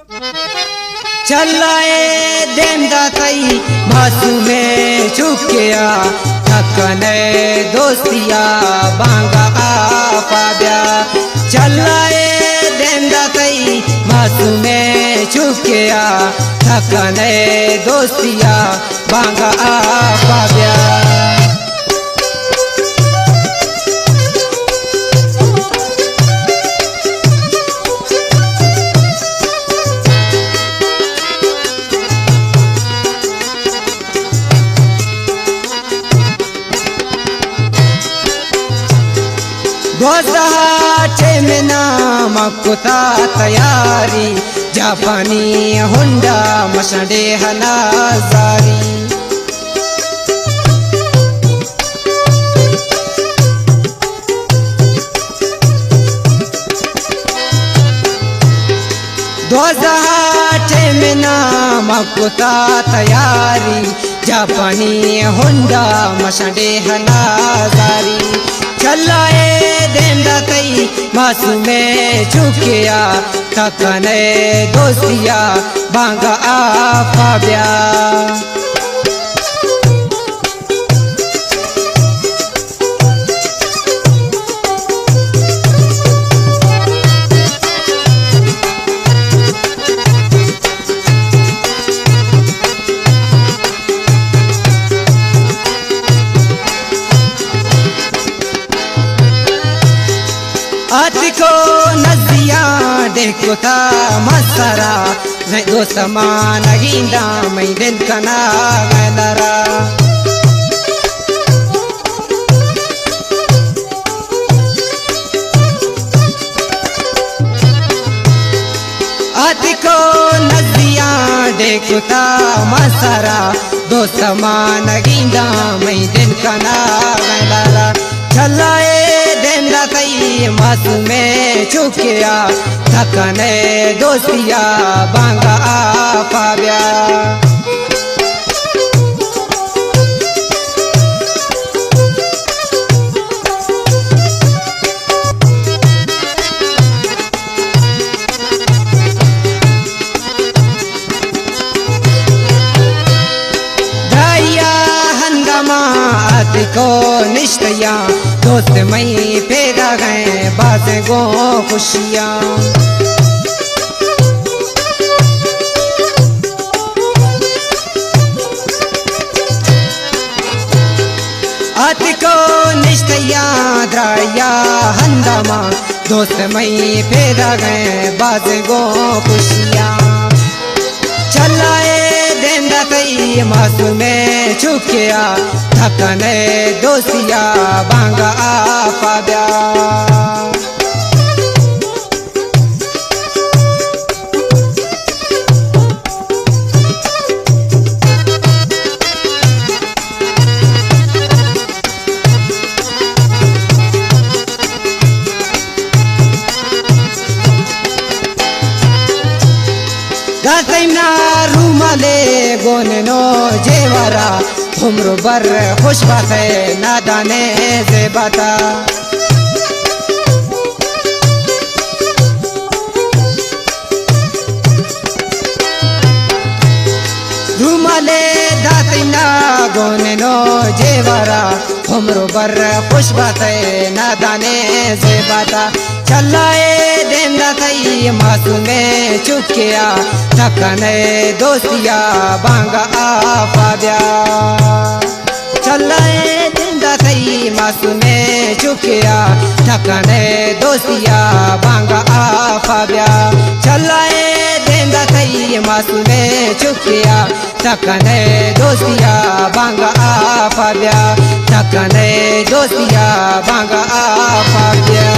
चलाए देंदा तई मासूमे चुकिया थकने दोस्तिया बांगा पाव्या। चलाए देंदा तई मासूमे चुकिया थकने दोस्तिया बांगा पाव्या। गोसाचे में नाम कुता तैयारी जापानी हुंडा मसडे हनाजारी। गोसाचे में नाम कुता तैयारी जापानी हुंडा मसडे हनाजारी। चलाए देंदा तई मासूमे चुकिया थकने दोस्तिया बांगा पाव्या। आतिको नजिया देखो था मसरा दोस्त मान गिंदा मैं दिन कना गलरा। आतिको नजिया देखो था मसरा दोस्त मान गिंदा मैं दिन कना गलरा। चलाए देंदा तई मासूमे चुकिया थकने दोस्तिया बांगा पाव्या। को निश्चया दोस्त मई पैदा गए बात गो खुशियाँ। आतिको निश्चया द्राया हंदमा दोस्त मई पैदा गए बात गो खुशियाँ। चलाए देंदा तई मासूमे चुकिया थकने दोस्तिया बांगा पाव्या। गातैना रूमाले गोने नो जेवरा हमरो बर खुश बात है नादाने से बता। रूमाले दातैना गोने नो जेवरा हमरो बर खुश बात है नादाने से बता। चलाए देंदा तई मासूमे चुकिया थकने दोस्तिया बांगा पाव्या। चलाए देंदा तई मासूमे चुकिया थकने दोस्तिया बांगा पाव्या। चलाए देंदा तई मासूमे चुकिया थकने दोस्तिया बांगा पाव्या। थकने दोस्तिया बांगा पाव्या।